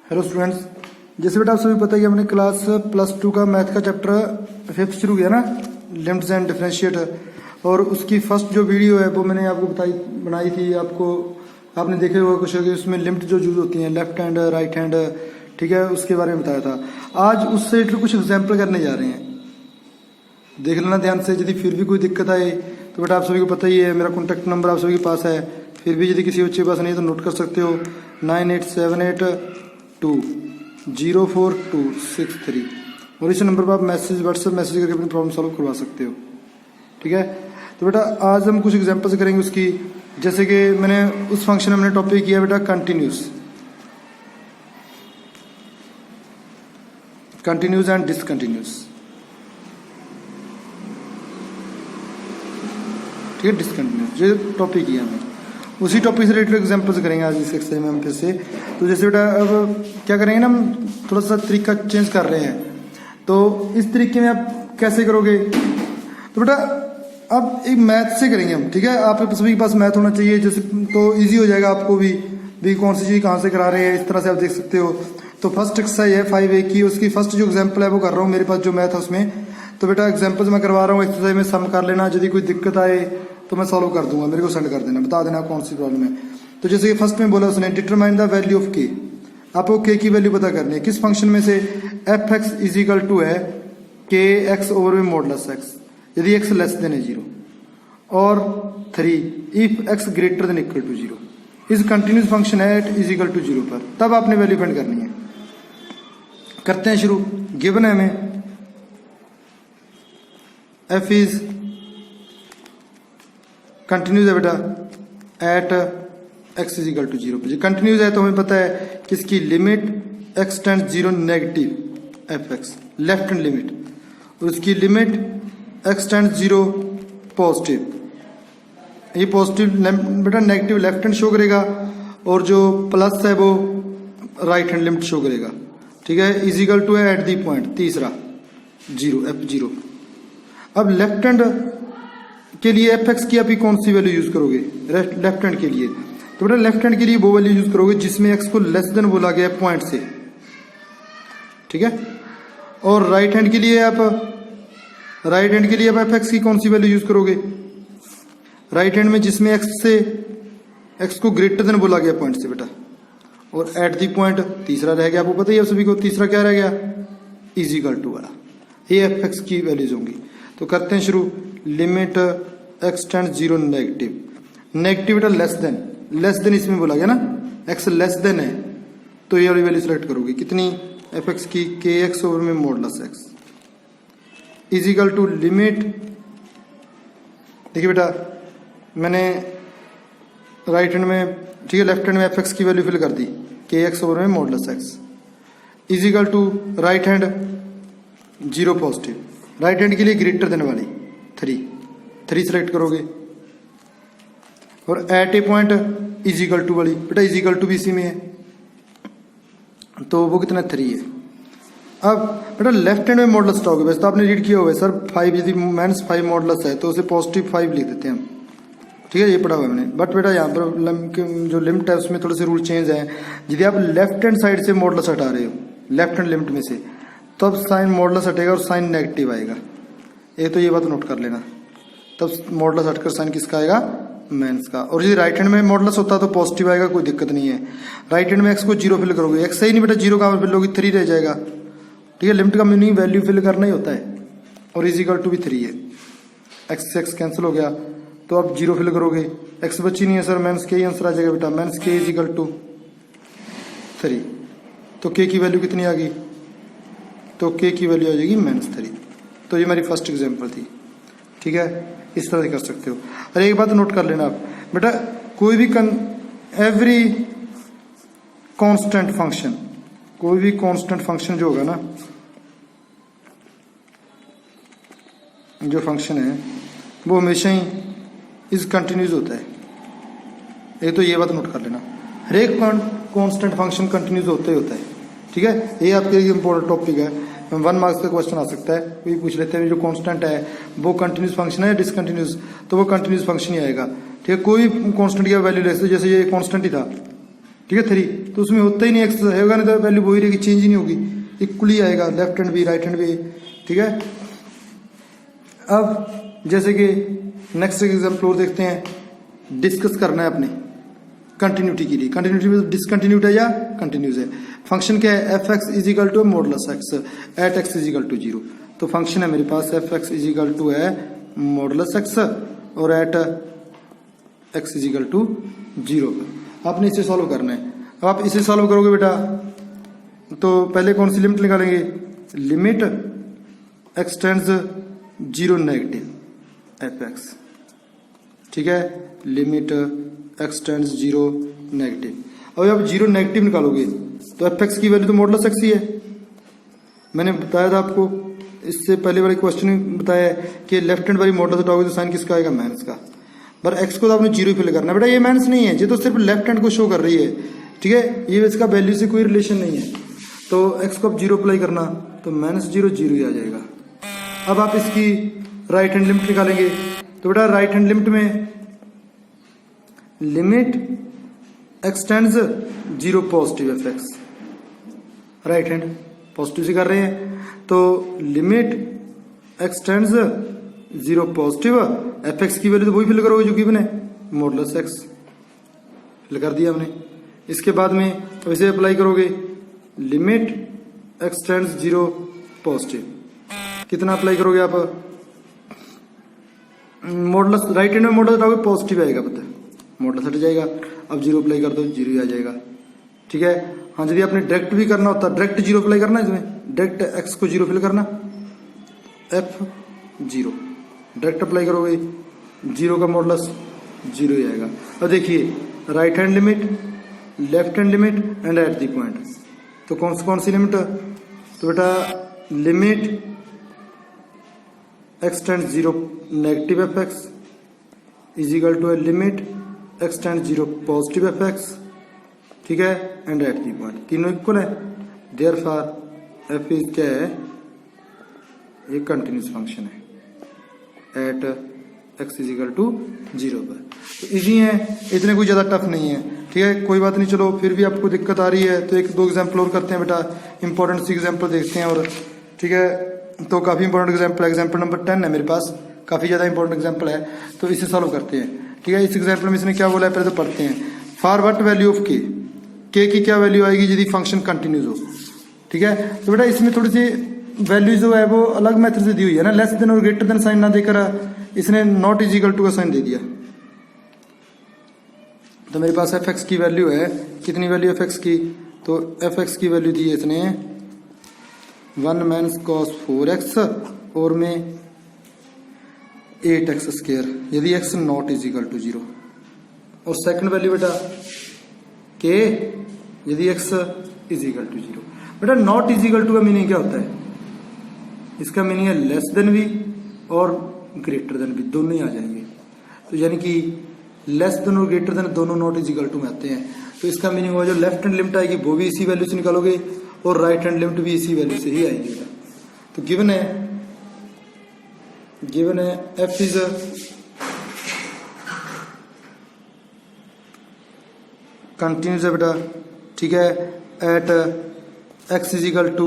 Hello students, जैसे बेटा आप सभी पता है कि हमने क्लास +2 का मैथ का चैप्टर 5 शुरू किया ना, लिमिट्स एंड डिफरेंशिएट। और उसकी फर्स्ट जो वीडियो है वो मैंने आपको बनाई थी। आपने देखे हुआ कुछ कि उसमें लिमिट जो यूज होती हैं लेफ्ट हैंड राइट हैंड, ठीक है, उसके बारे में बताया था। आज उससे कुछ एग्जाम्पल करने जा रहे हैं, देख लेना ध्यान से। यदि फिर भी कोई दिक्कत आए तो बेटा आप सभी को पता ही है, मेरा कॉन्टैक्ट नंबर आप सभी के पास है। फिर भी यदि किसी बच्चे के पास नहीं है तो नोट कर सकते हो 9878204263, और इस नंबर पर आप व्हाट्सएप मैसेज करके अपनी प्रॉब्लम सॉल्व करवा सकते हो, ठीक है। तो बेटा आज हम कुछ एग्जांपल्स करेंगे उसकी। जैसे कि मैंने उस फंक्शन में हमने टॉपिक किया बेटा कंटिन्यूस एंड डिसकंटिन्यूस, ठीक है, डिसकंटिन्यूस ये टॉपिक किया हमने। उसी टॉपिक से रिलेटेड एग्जांपल्स करेंगे आज इस एक्सरसाइज में हम फिर से। तो जैसे बेटा अब क्या करेंगे ना, हम थोड़ा सा तरीका चेंज कर रहे हैं। तो इस तरीके में आप कैसे करोगे, तो बेटा अब एक मैथ से करेंगे हम, ठीक है। आप सभी के पास मैथ होना चाहिए, जैसे तो इजी हो जाएगा आपको भी कौन सी चीज कहाँ से करा रहे हैं, इस तरह से आप देख सकते हो। तो फर्स्ट एक्सरसाइज है 5A की, उसकी फर्स्ट जो एग्जाम्पल है वो कर रहा हूँ, मेरे पास जो मैथ है उसमें। तो बेटा एग्जाम्पल्स मैं करवा रहा हूँ, एक्सरसाइज में सम कर लेना। यदि कोई दिक्कत आए तो मैं सॉल्व कर दूंगा, मेरे को सेंड कर देना, बता देना कौन सी प्रॉब्लम है। तो जैसे कि फर्स्ट में बोला उसने डिटरमाइन द वैल्यू ऑफ के, आपको के की वैल्यू पता करनी है। किस फंक्शन में से f(x) इज इक्वल टू है kx ओवर में मॉडुलस x, यदि x लेस देन है 0, और 3 if x greater than equal to 0 is continuous function है एट इज इक्वल टू 0 पर, तब आपने वैल्यू फाइंड करनी है। करते हैं शुरू। गिवन है हमें f इज कंटिन्यूस है बेटा at x is equal to 0 पर। कंटिन्यूस है तो हमें पता है कि इसकी limit x tends 0 negative f(x) left hand limit, और उसकी लिमिट x टेंड्स 0 पॉजिटिव। ये पॉजिटिव बेटा नेगेटिव लेफ्ट हैंड शो करेगा, और जो प्लस है वो राइट हैंड लिमिट शो करेगा, ठीक है। इज इक्वल टू है एट दी पॉइंट तीसरा 0 f0। अब लेफ्ट हैंड के लिए f(x) की आप कौन सी वैल्यू यूज करोगे लेफ्ट हैंड के लिए, तो बेटा लेफ्ट हैंड के लिए वो वैल्यू यूज करोगे जिसमें x को लेस देन बोला गया है पॉइंट से, ठीक है। और राइट हैंड के लिए आप f(x) की कौन सी वैल्यू यूज करोगे राइट हैंड में, जिसमें x को ग्रेटर देन बोला गया पॉइंट से बेटा, और एट दी पॉइंट तीसरा रह गया। आपको पता ही है सभी को, तीसरा क्या रह गया इज इक्वल टू वाला, ये f(x) की वैल्यूज होंगी। तो करते हैं शुरू। लिमिट x टेंड्स 0 नेगेटिव बेटा लेस देन इसमें बोला गया ना, x लेस देन है तो ये वाली वैल्यू सिलेक्ट करोगे, कितनी f(x) की kx ओवर में modulus x is equal to limit. देखिए बेटा मैंने राइट हैंड में, ठीक है, लेफ्ट हैंड में f(x) की वैल्यू फिल कर दी kx ओवर में modulus x is equal to right hand 0 positive, right hand के लिए ग्रेटर देन वाली 3 सेलेक्ट करोगे, और at a point is equal to वाली बेटा इज इक्वल टू भी इसी में है, तो वो कितना 3 है। अब बेटा लेफ्ट हैंड में मॉडुलस हटाओगे, वैसे तो आपने रीड किया हुआ है सर 5, यदि -5 मॉडुलस है तो उसे +5 लिख देते हैं हम, ठीक है, ये पढ़ा हुआ है मैंने। बट बेटा यहाँ पर जो लिमिट है उसमें थोड़े से रूल चेंज है। यदि आप लेफ्ट हैंड साइड से मॉडुलस हटा रहे हो लेफ्ट हैंड लिमिट में से, तब साइन मॉडुलस हटेगा और साइन नेगेटिव आएगा, ये तो ये बात नोट कर लेना। तब मॉडुलस हटकर साइन किसका आएगा माइनस का। और यदि राइट हैंड में मॉडुलस होता तो पॉजिटिव आएगा, कोई दिक्कत नहीं है। राइट हैंड में x को 0 फिल करोगे, x सही नहीं बेटा 0 कहाँ फिल होगी 3 रह जाएगा, ठीक है। लिमिट का मीनिंग वैल्यू फिल करना ही होता है, और इज इक्वल टू भी 3 है, x से x कैंसिल हो गया तो आप 0 फिल करोगे, x बची नहीं है सर, माइनस के ही आंसर आ जाएगा बेटा, माइनस के इज इक्वल टू 3। तो k की वैल्यू कितनी आ गई, तो k की वैल्यू आ जाएगी -3। तो ये हमारी फर्स्ट एग्जांपल थी, ठीक है, इस तरह से कर सकते हो। और एक बात नोट कर लेना आप बेटा, कोई भी एवरी कांस्टेंट फंक्शन जो होगा ना, जो फंक्शन है वो हमेशा ही इज कंटिन्यूस होता है, ये तो ये बात नोट कर लेना। हर एक कांस्टेंट फंक्शन कंटिन्यूस होता ही होता है, ठीक है। ये आपके लिए इंपॉर्टेंट टॉपिक है, 1 मार्क्स का क्वेश्चन आ सकता है, कोई पूछ लेते हैं जो कांस्टेंट है वो कंटिन्यूस फंक्शन है या डिसकंटिन्यूस, तो वो कंटिन्यूस फंक्शन ही आएगा, ठीक है। कोई कांस्टेंट की वैल्यू ले सकते, जैसे ये कांस्टेंट ही था, ठीक है 3, तो उसमें होता ही नहीं एक्स होगा, नहीं तो वैल्यू वही रहेगी, चेंज ही नहीं होगी, इक्वली आएगा लेफ्ट हैंड भी राइट हैंड भी। ठीक है, अब जैसे कि नेक्स्ट एग्जाम्पल और देखते हैं, डिस्कस करना है अपने कंटिन्यूटी के लिए। कंटिन्यूटी में डिसकंटिन्यूट है या कंटिन्यूस है। फंक्शन क्या है, f x is equal to modulus x at x is equal to 0। तो फंक्शन है मेरे पास f x is equal to है मॉडुलस एक्स और at x is equal to 0। आपने इसे सॉल्व करना है। अब आप इसे सॉल्व करोगे बेटा तो पहले कौन सी लिमिट निकालेंगे, limit x tends 0 negative f x. ठीक है, लिमिट एक्स टेंड्स 0 नेगेटिव। अब आप 0 नेगेटिव निकालोगे तो एफ एक्स की वैल्यू तो मॉडुलस एक्स ही है। मैंने बताया था आपको इससे पहले वाले क्वेश्चन में बताया कि लेफ्ट हैंड वाली मॉडुलस उठाओगे तो साइन किसका आएगा, माइनस का। पर एक्स को तो आपने 0 फिल करना बेटा, ये माइनस नहीं है, ये तो सिर्फ लेफ्ट हैंड को शो कर रही है। ठीक है, ये इसका वैल्यू से कोई रिलेशन नहीं है। तो एक्स को आप 0 अप्लाई करना तो -0 0 ही आ जाएगा। अब आप इसकी राइट हैंड लिमिट निकालेंगे तो बेटा राइट हैंड लिमिट में limit x tends 0 positive f x, right hand positive से कर रहे हैं तो limit x tends 0 positive f x की वैल्यू तो वही फिल करोगे जो गिवन है, मॉडुलस एक्स फिल कर दिया हमने। इसके बाद में अब इसे अप्लाई करोगे, लिमिट एक्स टेंड्स 0 पॉजिटिव, कितना अप्लाई करोगे आप, मॉडुलस राइट हैंड में मॉडुलस हटाओगे पॉजिटिव आएगा, पता मॉडुलस हट जाएगा। अब 0 अप्लाई कर दो 0 ही आ जाएगा। ठीक है, हाँ यदि आपने डायरेक्ट भी करना होता डायरेक्ट 0 अप्लाई करना है, इसमें डायरेक्ट एक्स को 0 फिल करना, एफ 0 डायरेक्ट अप्लाई करोगे 0 का मॉडुलस 0 ही आएगा। अब देखिए right hand limit, left hand limit and at the point, तो कौन सी लिमिट, तो बेटा limit x tends 0 negative f x is equal to limit x tends 0 positive f x. ठीक है, एंड एट दी पॉइंट, तीनों इक्वल है, therefore f is क्या है, ये कंटिन्यूस फंक्शन है at x is equal to 0 पर। तो इजी है, इतने कोई ज्यादा टफ नहीं है। ठीक है, कोई बात नहीं, चलो फिर भी आपको दिक्कत आ रही है तो 1-2 एग्जाम्पल और करते हैं बेटा, इंपॉर्टेंट सी एग्जाम्पल देखते हैं। और ठीक है, तो काफी इंपॉर्टेंट एग्जाम्पल नंबर 10 है मेरे पास, काफी ज्यादा इंपॉर्टेंट एग्जाम्पल है, तो इसे सॉल्व करते हैं। ठीक है, इस एग्जाम्पल में इसने क्या बोला है पहले तो पढ़ते हैं। फॉर व्हाट वैल्यू ऑफ के की क्या वैल्यू आएगी यदि फंक्शन कंटिन्यूस हो। ठीक है, तो बेटा इसमें थोड़ी सी वैल्यू जो है वो अलग मेथड से दी हुई है ना, लेस देन और ग्रेटर देन साइन ना देकर इसने नॉट इज इक्वल टू का साइन दे दिया। तो मेरे पास एफ एक्स की वैल्यू है, कितनी वैल्यू एफ एक्स की, तो एफ एक्स की वैल्यू दी है इसने 1 माइनस कॉस 4x और में 8x स्क्वायर यदि x not is equal to 0। और सेकंड वैल्यू बेटा के यदि x इज इक्वल टू 0। बेटा नॉट इज इक्वल टू का मीनिंग क्या होता है, इसका मीनिंग है लेस देन भी और ग्रेटर देन भी, दोनों ही आ जाएंगे। तो यानी कि लेस देन और ग्रेटर देन दोनों नॉट इज इक्वल टू में आते हैं। तो इसका मीनिंग होगा जो लेफ्ट हैंड लिमिट आएगी वो भी इसी वैल्यू से निकालोगे और राइट हैंड लिमिट भी इसी वैल्यू से ही आएगी। तो गिवन है एफ इज कंटिन्यूस है बेटा। ठीक है, at x is equal to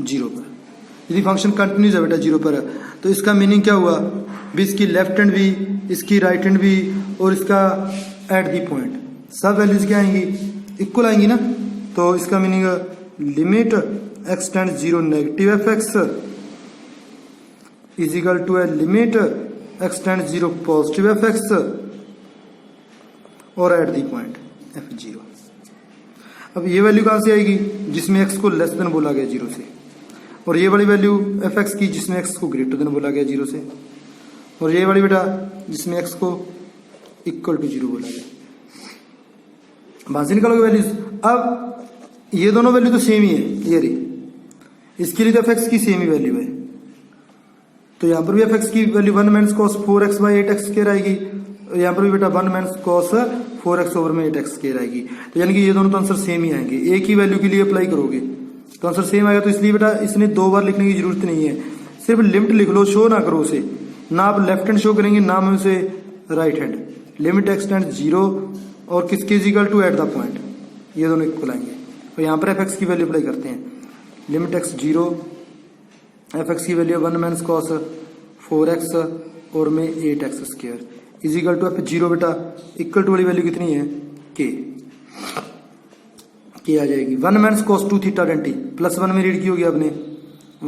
0 पर, यदि फंक्शन कंटिन्यूस है बेटा 0 पर, तो इसका मीनिंग क्या हुआ, भी इसकी लेफ्ट हैंड भी, इसकी राइट हैंड भी और इसका एट दी पॉइंट सब वैल्यूज क्या आएंगी, इक्वल आएंगी ना। तो इसका meaning limit x tends 0 negative f x is equal to है limit x tends 0 positive f x और एट दी पॉइंट एफ 0। अब ये वैल्यू कहां से आएगी, जिसमें एक्स को लेस देन बोला गया 0 से, और ये वाली वैल्यू एफ एक्स की जिसमें एक्स को ग्रेटर देन बोला गया 0 से, और ये वाली बेटा जिसमें एक्स को इक्वल टू 0 बोला गया। वहां से निकालोगे वैल्यूज। अब ये दोनों वैल्यू तो सेम ही है, ये रही, इसके लिए तो एफ एक्स की सेम ही वैल्यू है, तो यहाँ पर भी एफ एक्स की value 1 minus cos 4x by 8x square आएगी, यहाँ पर भी बेटा 1 माइनस कॉस 4x ओवर में 8x स्क्वायर आएगी। तो यानी कि ये दोनों तो आंसर सेम ही आएंगे, एक ही वैल्यू के लिए अप्लाई करोगे तो आंसर सेम आएगा। तो इसलिए बेटा इसने 2 बार लिखने की जरूरत नहीं है, सिर्फ लिमिट लिख लो, शो ना करो उसे, ना आप लेफ्ट हैंड शो करेंगे ना मैं उसे right hand. Limit x tends 0 और किसके is equal to at the point, ये दोनों इक्वल आएंगे। तो यहाँ पर एफ एक्स की वैल्यू अप्लाई करते हैं, लिमिट एक्स 0, एफ एक्स की वैल्यू 1 माइनस कॉस 4x और में 8x square is equal to f 0 बेटा इक्वल टू वाली वैल्यू कितनी है के आ जाएगी 1 माइनस कॉस 2 थीटा डेंटी प्लस 1 में रीड की होगी आपने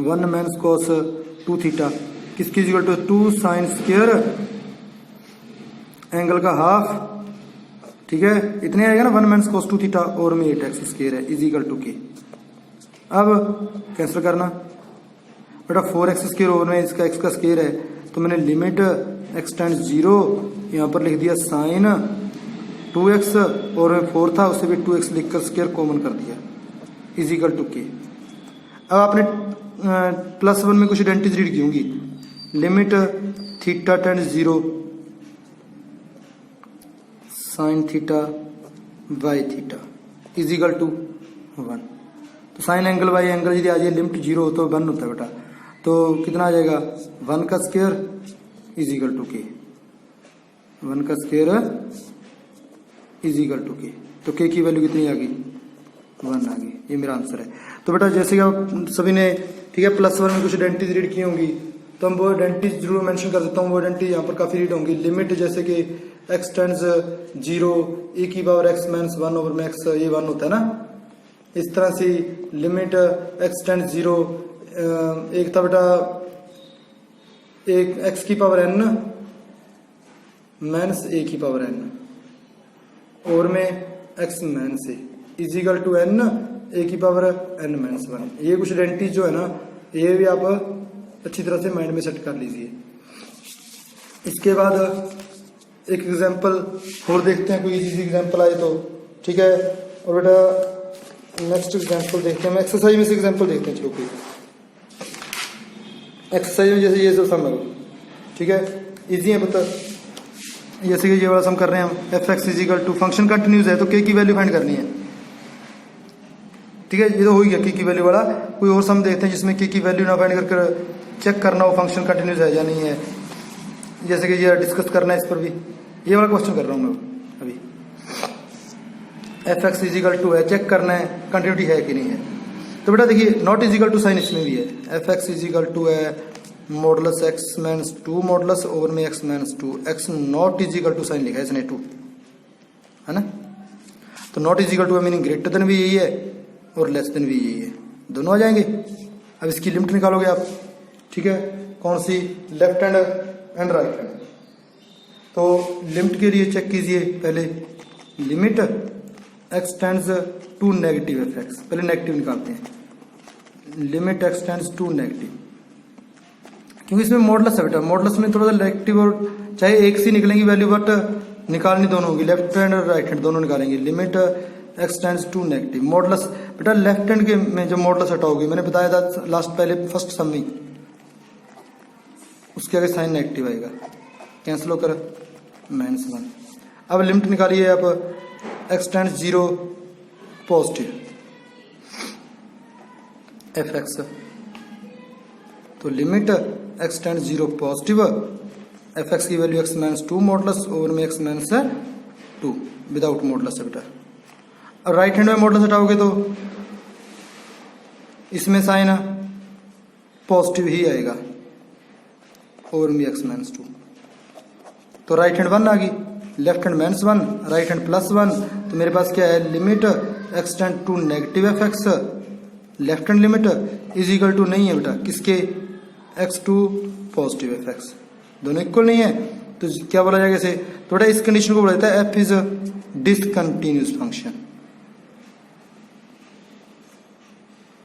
1 माइनस कॉस 2 थीटा किसकी is equal to 2 sine square angle का हाफ, ठीक है, इतने आएगा ना 1 माइनस कॉस 2 थीटा और में 8x स्क्वायर है इज इक्वल टू के। अब कैंसिल करना बेटा 4x स्क्वायर ओवर में इसका x का स्क्वायर है तो मैंने लिमिट x टेंड्स 0 यहाँ पर लिख दिया साइन 2x और 4 था उससे भी 2x लिखकर स्क्वायर कॉमन कर दिया इज इक्वल टू के। अब आपने प्लस 1 में कुछ आइडेंटिटीज रीड की होंगी, limit theta tends 0 sine theta by theta is equal to 1। तो साइन एंगल बाई एंगल यदि आ जाए लिमिट 0 हो तो 1 होता है बेटा, तो कितना आ जाएगा 1 का स्क्वायर इज इक्वल टू के, 1 का स्क्वायर इज इक्वल टू के। तो के की वैल्यू कितनी आ गई 1 आ गई, ये मेरा आंसर है। तो बेटा जैसे कि आप सभी ने ठीक है प्लस 1 में कुछ आइडेंटिटीज रीड की होंगी तो हम वो आइडेंटिटीज जरूर मेंशन कर देता हूँ, वो आइडेंटिटी यहाँ पर काफी रीड होंगी। लिमिट जैसे कि x टेंड्स 0 e की पावर x माइनस 1 ओवर में x ये 1 होता है ना, इस तरह से लिमिट x टेंड्स 0 एक था बेटा एक x की पावर n माइनस a की पावर n और में x minus a is equal to n a की पावर n माइनस 1। ये कुछ आइडेंटिटीज जो है ना ये भी आप अच्छी तरह से माइंड में सेट कर लीजिए। इसके बाद एक एग्जांपल और देखते हैं, कोई इजी एग्जांपल आए तो ठीक है। और बेटा नेक्स्ट एग्जांपल देखते हैं, हम एक्सरसाइज में से एग्जांपल देखते हैं। चलो कोई एक्सरसाइज में जैसे ये जो सम है ठीक है इजी है पता, जैसे कि ये वाला सम कर रहे हैं हम f x is equal to function continuous है तो के की वैल्यू फाइंड करनी है, ठीक है। ये तो हो गया के की वैल्यू वाला। कोई और सम देखते हैं जिसमें के की वैल्यू ना फाइंड कर चेक करना हो फंक्शन कंटिन्यूस है या नहीं है, जैसे कि ये डिस्कस करना है इस पर भी। ये वाला क्वेश्चन कर रहा हूँ मैं अभी, f x is equal to है, चेक करना है कंटिन्यूटी है कि नहीं है। तो बेटा देखिए not is equal to sign इसमें भी है, f x is equal to है modulus x minus 2 modulus over में x minus 2, x not is equal to sign लिखा है इसने 2 है ना। तो not is equal to meaning greater than भी यही है और लेस देन भी यही है, दोनों आ जाएंगे। अब इसकी लिमिट निकालोगे आप, ठीक है, कौन सी, left hand and right hand. तो लिमिट के लिए चेक कीजिए पहले, limit x tends to negative f x, पहले नेगेटिव निकालते हैं, limit x tends to negative, क्योंकि इसमें मॉडुलस है बेटा, मॉडुलस में थोड़ा सा नेगेटिव और चाहे एक सी निकलेंगी वैल्यू बट निकालनी दोनों होगी, लेफ्ट हैंड और राइट हैंड दोनों निकालेंगे। Limit x tends to negative, modulus बेटा लेफ्ट हैंड के में जो मॉडुलस हटाओगे, मैंने बताया था लास्ट पहले फर्स्ट सम में, उसके आगे साइन नेगेटिव आएगा, कैंसिल होकर -1। अब लिमिट निकालिए आप, x tends 0 positive f x, तो limit x tends 0 positive f x की value x minus 2 modulus over में एक्स माइनस 2 विदाउट मॉडुलस है बेटा। अब राइट हैंड में मॉडुलस हटाओगे तो इसमें साइन पॉजिटिव ही आएगा ओवर में एक्स माइनस 2, तो राइट हैंड 1 आ गई, लेफ्ट हैंड -1, राइट हैंड +1। तो मेरे पास क्या है, limit x tend to negative f x, left hand limit is equal to नहीं है बेटा किसके, x to positive f x, दोनों इक्वल नहीं है। तो क्या बोला जाएगा इसे, थोड़ा इस कंडीशन को बोला जाता है एफ इज डिसकंटिन्यूअस फंक्शन।